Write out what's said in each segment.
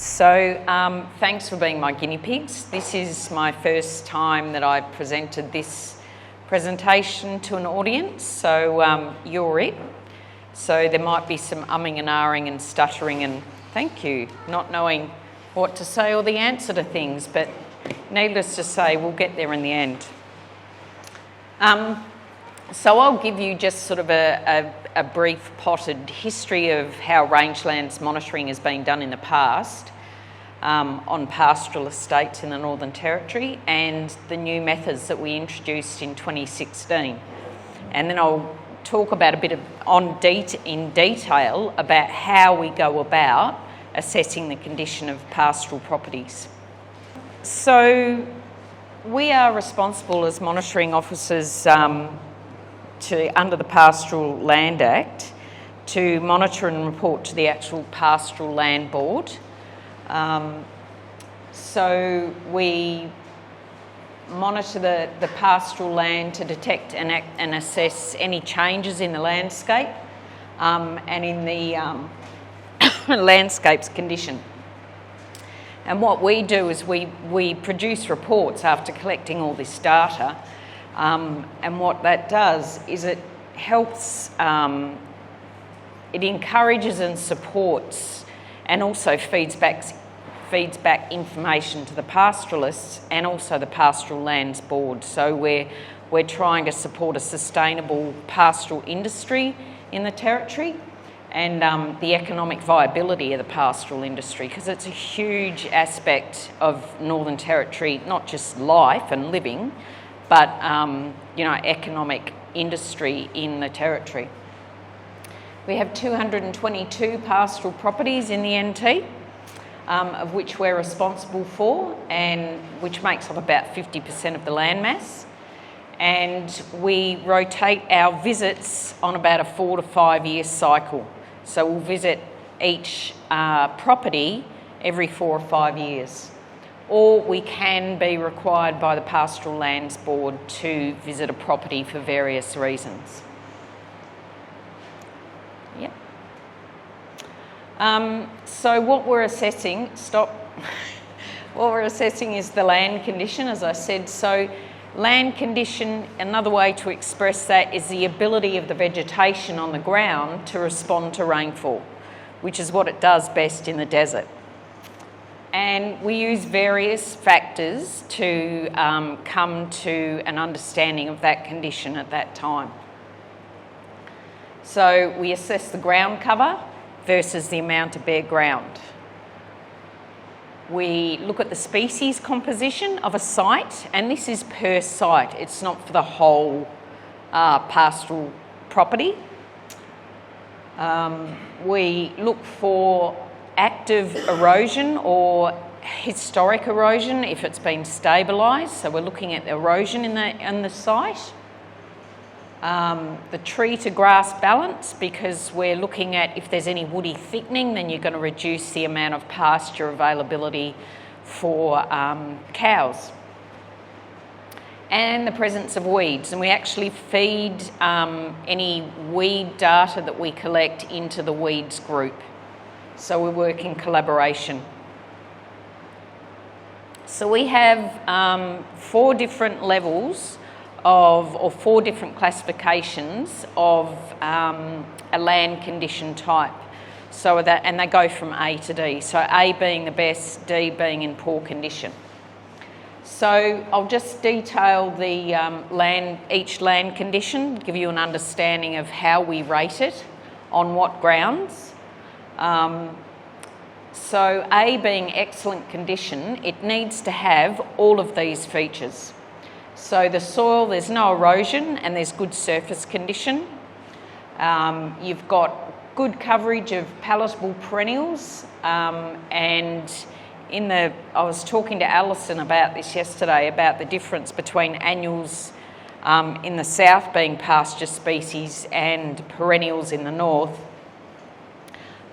So thanks for being my guinea pigs. This is my first time that I've presented this presentation to an audience, so you're it. So there might be some umming and ahhing and stuttering and thank you, not knowing what to say or the answer to things, but needless to say, we'll get there in the end. So I'll give you just sort of a brief potted history of how rangelands monitoring has been done in the past on pastoral estates in the Northern Territory and the new methods that we introduced in 2016. And then I'll talk about a bit in detail about how we go about assessing the condition of pastoral properties. So we are responsible as monitoring officers under the Pastoral Land Act to monitor and report to the actual Pastoral Land Board. So we monitor the pastoral land to detect and assess any changes in the landscape and in the landscape's condition. And what we do is we produce reports after collecting all this data, and what that does is it helps, it encourages and supports and also feeds back information to the pastoralists and also the Pastoral Lands Board. So we're trying to support a sustainable pastoral industry in the Territory and the economic viability of the pastoral industry, because it's a huge aspect of Northern Territory, not just life and living, but economic industry in the Territory. We have 222 pastoral properties in the NT, of which we're responsible for, and which makes up about 50% of the land mass. And we rotate our visits on about a 4 to 5 year cycle. So we'll visit each property every 4 or 5 years. Or we can be required by the Pastoral Lands Board to visit a property for various reasons. Yep. So what we're assessing, what we're assessing is the land condition, as I said. So land condition, another way to express that is the ability of the vegetation on the ground to respond to rainfall, which is what it does best in the desert. And we use various factors to come to an understanding of that condition at that time. So we assess the ground cover versus the amount of bare ground. We look at the species composition of a site, and this is per site. It's not for the whole pastoral property. We look for active erosion or historic erosion if it's been stabilised. So we're looking at the erosion in the site. The tree to grass balance, because we're looking at if there's any woody thickening, then you're going to reduce the amount of pasture availability for cows. And the presence of weeds, and we actually feed any weed data that we collect into the weeds group. So we work in collaboration. So we have 4 different levels or 4 different classifications of a land condition type. So and they go from A to D. So A being the best, D being in poor condition. So I'll just detail the each land condition, give you an understanding of how we rate it, on what grounds. So A being excellent condition, it needs to have all of these features. So the soil, there's no erosion and there's good surface condition. You've got good coverage of palatable perennials, and I was talking to Alison about this yesterday, about the difference between annuals in the south being pasture species and perennials in the north.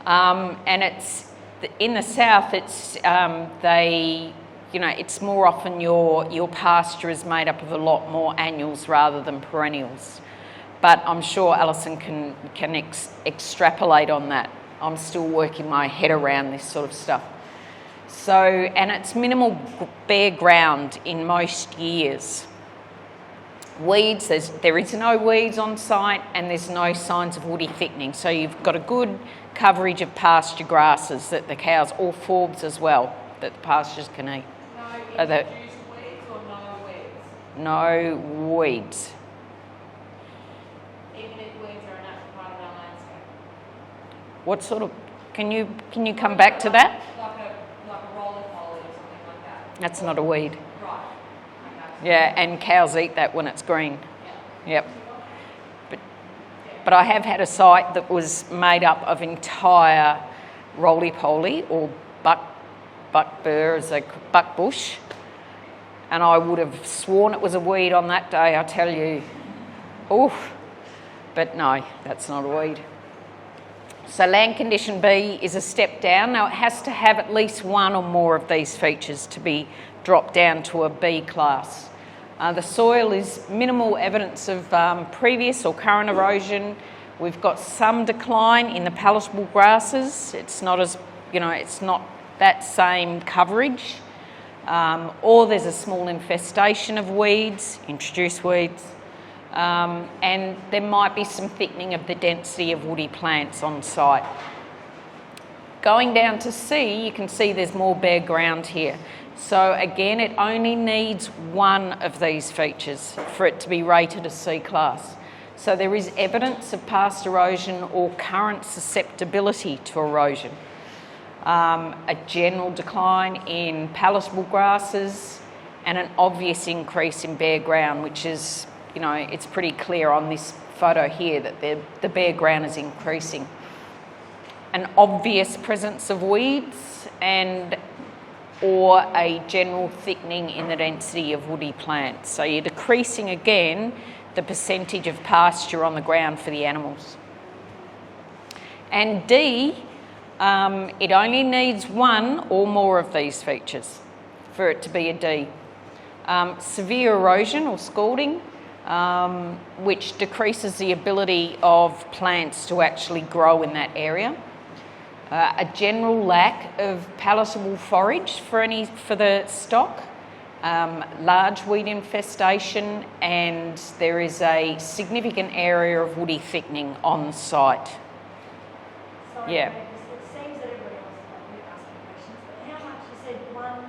And it's in the south, it's it's more often your pasture is made up of a lot more annuals rather than perennials. But I'm sure Alison can extrapolate on that. I'm still working my head around this sort of stuff. So, and it's minimal bare ground in most years. Weeds, there is no weeds on site, and there's no signs of woody thickening. So you've got a good coverage of pasture grasses that the cows, or forbs as well, that the pastures can eat. No introduced weeds or no weeds? No weeds. Even if weeds are a natural part of our landscape? What sort of, can you come back to that? Like a roly-poly or something like that? That's not a weed. Right. Okay. Yeah, and cows eat that when it's green. Yep. But I have had a site that was made up of entire roly-poly or buckbush, and I would have sworn it was a weed on that day, I tell you. Oof. But no, that's not a weed. So land condition B is a step down. Now it has to have at least one or more of these features to be dropped down to a B class. The soil is minimal evidence of previous or current erosion. We've got some decline in the palatable grasses. It's not as, it's not that same coverage. Or there's a small infestation of weeds, introduced weeds. And there might be some thickening of the density of woody plants on site. Going down to C, you can see there's more bare ground here. So again, it only needs one of these features for it to be rated a C class. So there is evidence of past erosion or current susceptibility to erosion. A general decline in palatable grasses and an obvious increase in bare ground, which is, it's pretty clear on this photo here that the bare ground is increasing. An obvious presence of weeds or a general thickening in the density of woody plants. So you're decreasing again the percentage of pasture on the ground for the animals. And D, it only needs one or more of these features for it to be a D. Severe erosion or scalding, which decreases the ability of plants to actually grow in that area. A general lack of palatable forage for the stock, large weed infestation, and there is a significant area of woody thickening on site. Sorry, Yeah. It seems that everybody else is asking questions, but how much, you said one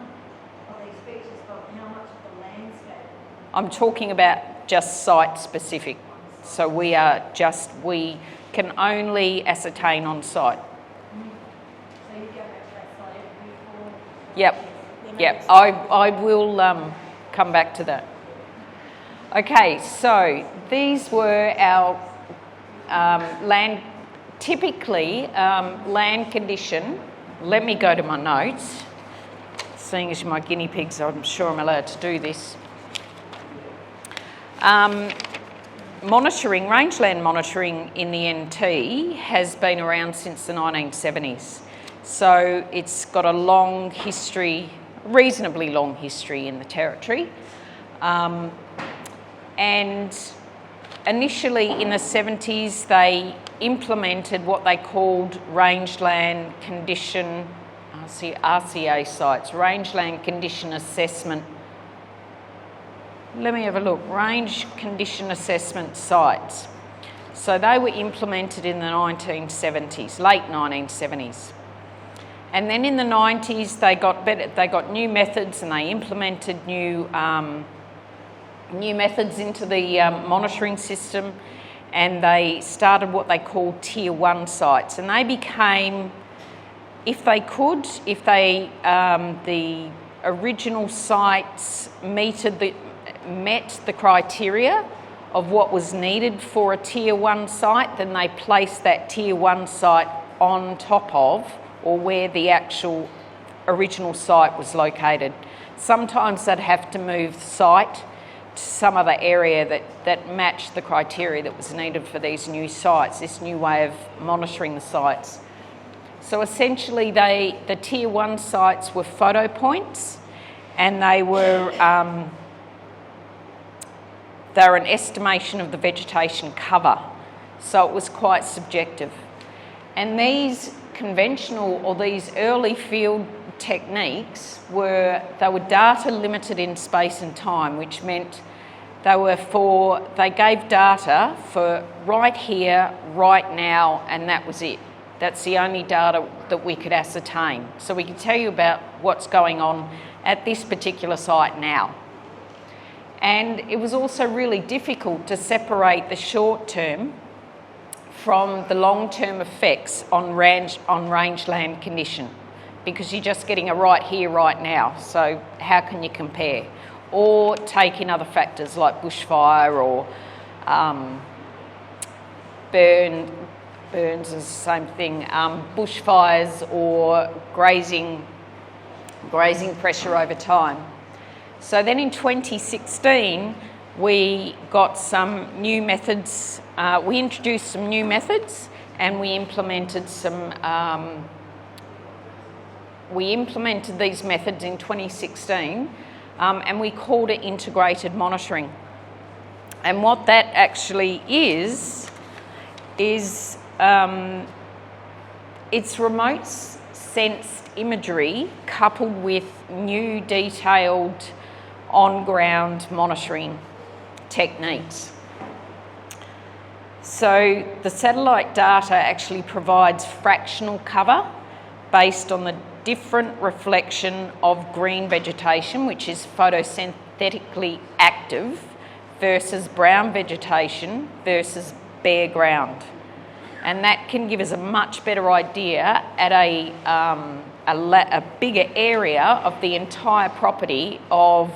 of these features, but how much of the landscape? I'm talking about just site specific. So we can only ascertain on site. So you go back to that slide before? Yep. I will come back to that. Okay, so these were our land condition. Let me go to my notes. Seeing as you're my guinea pigs, I'm sure I'm allowed to do this. Rangeland monitoring in the NT has been around since the 1970s. So it's got a long history, reasonably long history in the territory. And initially in the 70s, they implemented what they called Rangeland Condition, RCA sites, Rangeland Condition Assessment. Let me have a look. Range Condition Assessment sites. So they were implemented in the 1970s, late 1970s. And then in the 90s, they got new methods, and they implemented new methods into the monitoring system, and they started what they called Tier 1 sites. And they became, if the original sites met the criteria of what was needed for a Tier 1 site, then they placed that Tier 1 site on top of or where the actual original site was located. Sometimes they'd have to move the site to some other area that matched the criteria that was needed for these new sites, this new way of monitoring the sites. So essentially the Tier 1 sites were photo points, and they were an estimation of the vegetation cover. So it was quite subjective. And these conventional or these early field techniques were data limited in space and time, which meant they gave data for right here, right now, and that was it. That's the only data that we could ascertain. So we could tell you about what's going on at this particular site now. And it was also really difficult to separate the short term from the long-term effects on rangeland condition, because you're just getting a right here, right now. So how can you compare? Or take in other factors like bushfire or burns is the same thing, bushfires or grazing pressure over time. So then in 2016, we got some new methods, we introduced some new methods, and we implemented these methods in 2016, and we called it integrated monitoring. And what that actually is it's remote sensed imagery coupled with new detailed on-ground monitoring techniques. So the satellite data actually provides fractional cover based on the different reflection of green vegetation, which is photosynthetically active, versus brown vegetation versus bare ground. And that can give us a much better idea at a bigger area of the entire property of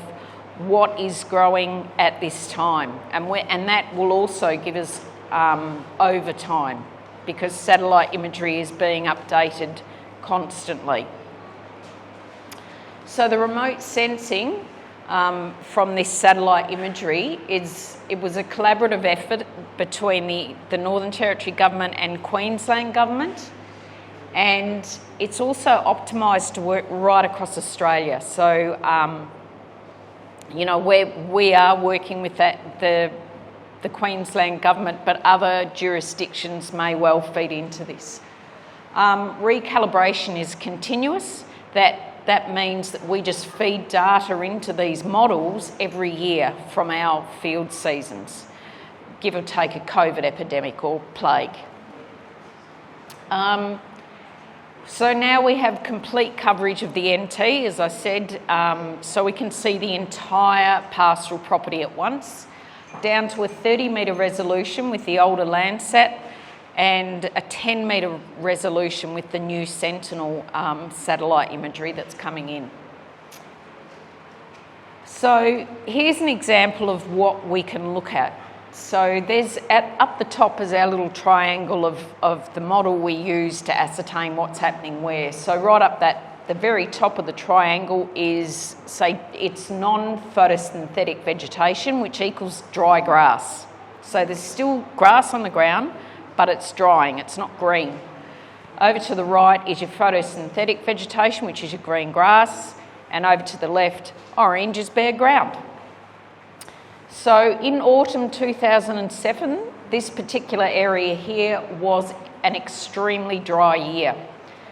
what is growing at this time. And that will also give us over time, because satellite imagery is being updated constantly. So the remote sensing from this satellite imagery it was a collaborative effort between the Northern Territory Government and Queensland Government, and it's also optimised to work right across Australia. So you know, we are working with the Queensland Government, but other jurisdictions may well feed into this. Recalibration is continuous. That means that we just feed data into these models every year from our field seasons, give or take a COVID epidemic or plague. So now we have complete coverage of the NT, as I said, so we can see the entire pastoral property at once, down to a 30-metre resolution with the older Landsat, and a 10-metre resolution with the new Sentinel satellite imagery that's coming in. So here's an example of what we can look at. So there's up the top is our little triangle of the model we use to ascertain what's happening where. So right up the very top of the triangle is, say, it's non-photosynthetic vegetation, which equals dry grass. So there's still grass on the ground, but it's drying, it's not green. Over to the right is your photosynthetic vegetation, which is your green grass, and over to the left, orange is bare ground. So in autumn 2007, this particular area here was an extremely dry year.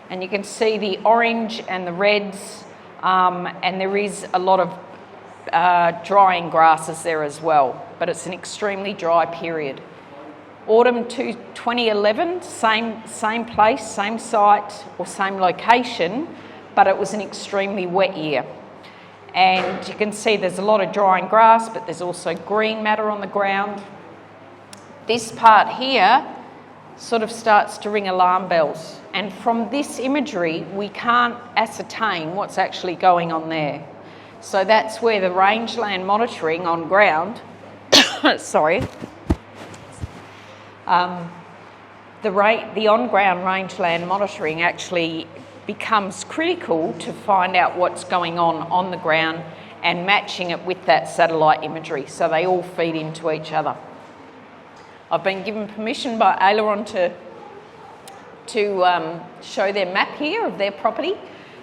And you can see the orange and the reds, and there is a lot of drying grasses there as well, but it's an extremely dry period. Autumn 2011, same place, same site or same location, but it was an extremely wet year. And you can see there's a lot of drying grass, but there's also green matter on the ground. This part here sort of starts to ring alarm bells. And from this imagery, we can't ascertain what's actually going on there. So that's where the rangeland monitoring on ground, sorry, the on-ground rangeland monitoring actually becomes critical to find out what's going on the ground and matching it with that satellite imagery, so they all feed into each other. I've been given permission by Aileron to show their map here of their property.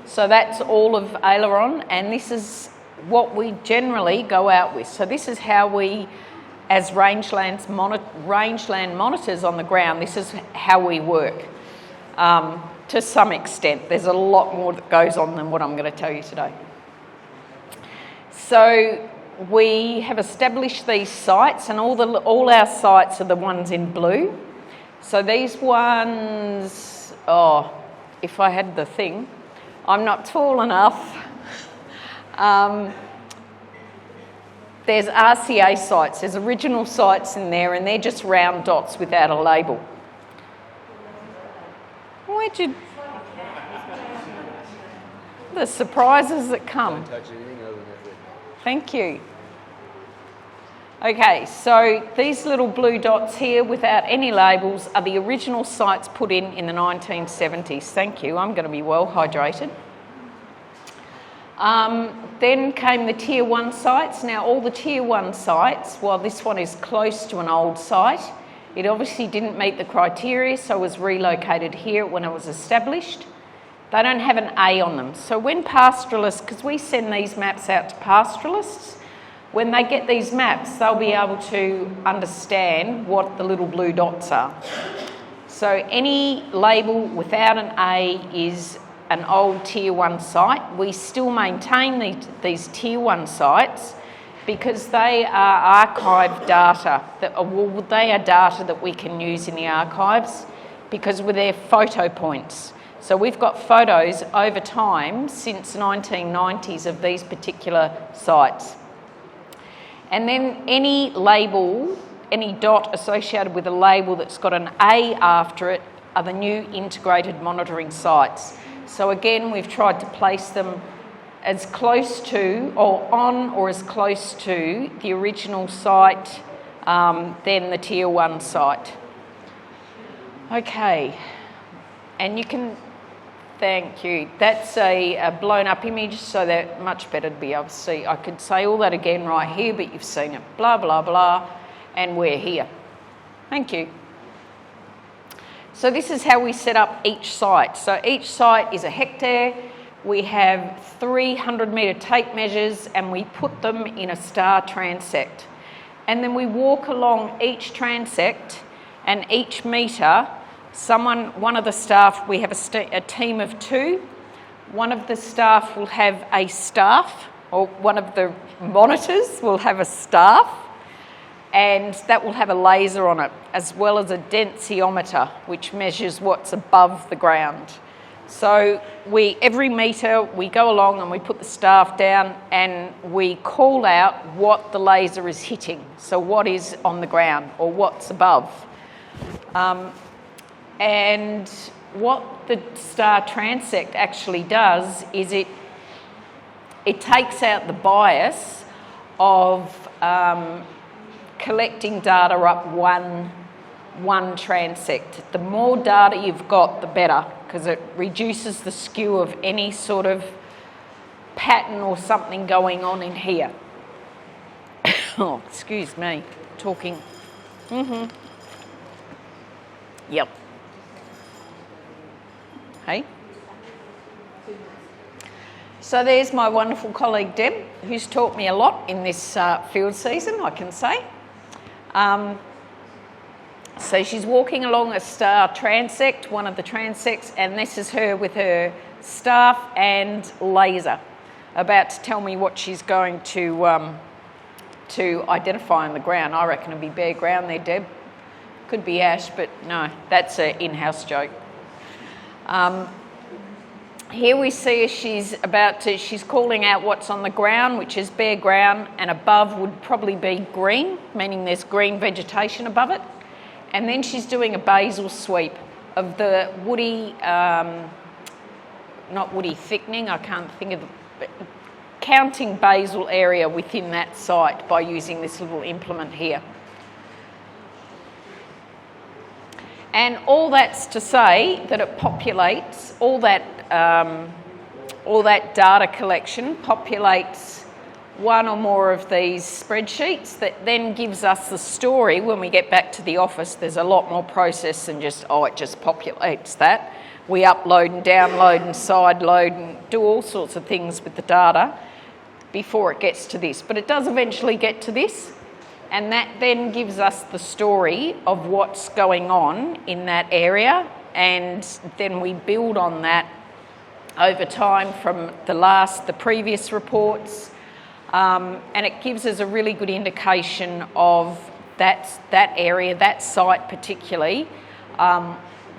So that's all of Aileron, and this is what we generally go out with. So this is how we, as rangeland monitors on the ground, this is how we work. to some extent. There's a lot more that goes on than what I'm going to tell you today. So we have established these sites, and all our sites are the ones in blue. So these ones, if I had the thing, I'm not tall enough. There's RCA sites, there's original sites in there, and they're just round dots without a label. Where'd you... The surprises that come. Thank you. Okay, so these little blue dots here without any labels are the original sites put in the 1970s. Thank you, I'm going to be well hydrated. Then came the Tier 1 sites. Now all the Tier 1 sites, while this one is close to an old site, it obviously didn't meet the criteria, so was relocated here when it was established. They don't have an A on them. So when pastoralists, because we send these maps out to pastoralists, when they get these maps, they'll be able to understand what the little blue dots are. So any label without an A is an old Tier 1 site. We still maintain these Tier 1 sites because they are archived data. They are data that we can use in the archives because they're photo points. So we've got photos over time since the 1990s of these particular sites. And then any label, any dot associated with a label that's got an A after it are the new integrated monitoring sites. So again, we've tried to place them as close to or on or as close to the original site than the Tier 1 site. Okay, and you can, thank you. That's a blown up image, so they're much better to be able to see. I could say all that again right here, but you've seen it, blah, blah, blah, and we're here. Thank you. So this is how we set up each site. So each site is a hectare. We have 300 metre tape measures and we put them in a star transect. And then we walk along each transect and each metre, one of the staff, we have a team of 2. One of the staff will have a staff, or one of the monitors will have a staff, and that will have a laser on it, as well as a densiometer, which measures what's above the ground. So every metre we go along and we put the staff down and we call out what the laser is hitting, so what is on the ground or what's above. And what the star transect actually does is it takes out the bias of collecting data up one transect. The more data you've got, the better, because it reduces the skew of any sort of pattern or something going on in here. Oh, excuse me, talking. Yep. Hey? So there's my wonderful colleague Deb, who's taught me a lot in this field season, I can say. So she's walking along a star transect, one of the transects, and this is her with her staff and laser, about to tell me what she's going to identify on the ground. I reckon it'll be bare ground there, Deb. Could be ash, but no, that's an in-house joke. Here we see her, she's calling out what's on the ground, which is bare ground, and above would probably be green, meaning there's green vegetation above it. And then she's doing a basal sweep of the woody, not woody thickening, I can't think of counting basal area within that site by using this little implement here. And all that's to say that it populates, all that data collection populates one or more of these spreadsheets that then gives us the story when we get back to the office. There's a lot more process than just, it just populates that. We upload and download and sideload and do all sorts of things with the data before it gets to this. But it does eventually get to this, and that then gives us the story of what's going on in that area and then we build on that over time from the previous reports, and it gives us a really good indication of that area, that site particularly,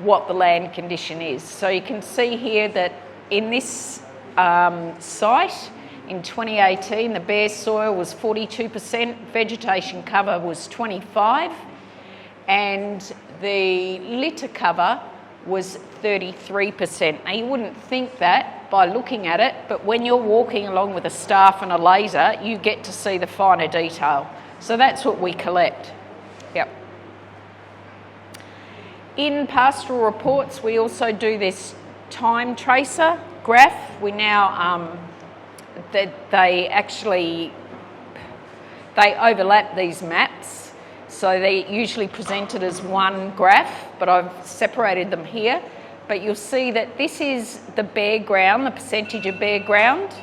what the land condition is. So you can see here that in this site in 2018 the bare soil was 42%, vegetation cover was 25%, and the litter cover was 33%. Now you wouldn't think that by looking at it, but when you're walking along with a staff and a laser, you get to see the finer detail. So that's what we collect. Yep. In pastoral reports, we also do this time tracer graph. We now, they overlap these maps. So they're usually presented as one graph, but I've separated them here. But you'll see that this is the bare ground, the percentage of bare ground.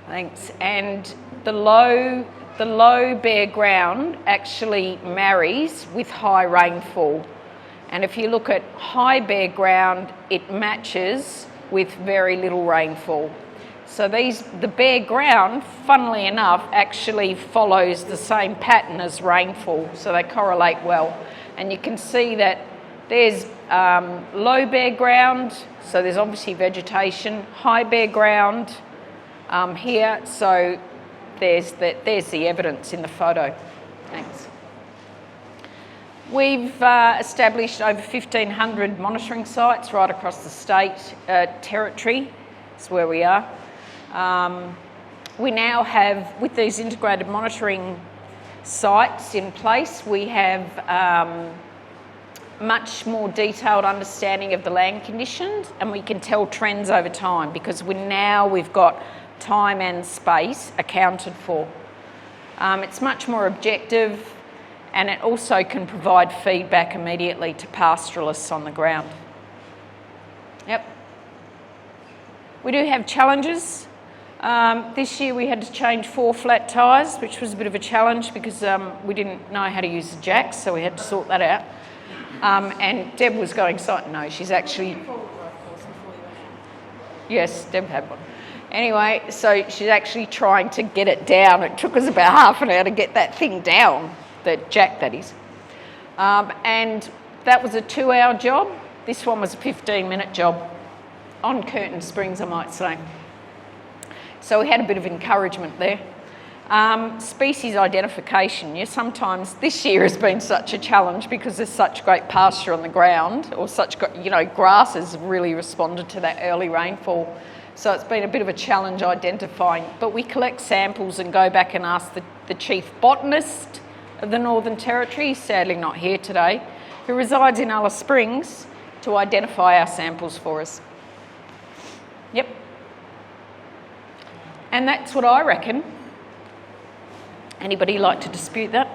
Thanks. And the low bare ground actually marries with high rainfall. And if you look at high bare ground, it matches with very little rainfall. So the bare ground, funnily enough, actually follows the same pattern as rainfall, so they correlate well. And you can see that there's low bare ground, so there's obviously vegetation, high bare ground here, so there's the evidence in the photo. Thanks. We've established over 1,500 monitoring sites right across the state territory. That's where we are. We now have, with these integrated monitoring sites in place, we have much more detailed understanding of the land conditions, and we can tell trends over time because we've got time and space accounted for. It's much more objective, and it also can provide feedback immediately to pastoralists on the ground. Yep. We do have challenges. This year we had to change 4 flat tyres, which was a bit of a challenge because we didn't know how to use the jacks, so we had to sort that out. And Deb was going, no, she's actually... Yes, Deb had one. Anyway, so she's actually trying to get it down. It took us about half an hour to get that thing down, the jack that is. And that was a 2-hour job. This one was a 15-minute job on curtain springs, I might say. So we had a bit of encouragement there. Species identification. Sometimes this year has been such a challenge because there's such great pasture on the ground, or grass has really responded to that early rainfall. So it's been a bit of a challenge identifying. But we collect samples and go back and ask the chief botanist of the Northern Territory, sadly not here today, who resides in Alice Springs, to identify our samples for us. Yep. And that's what I reckon. Anybody like to dispute that?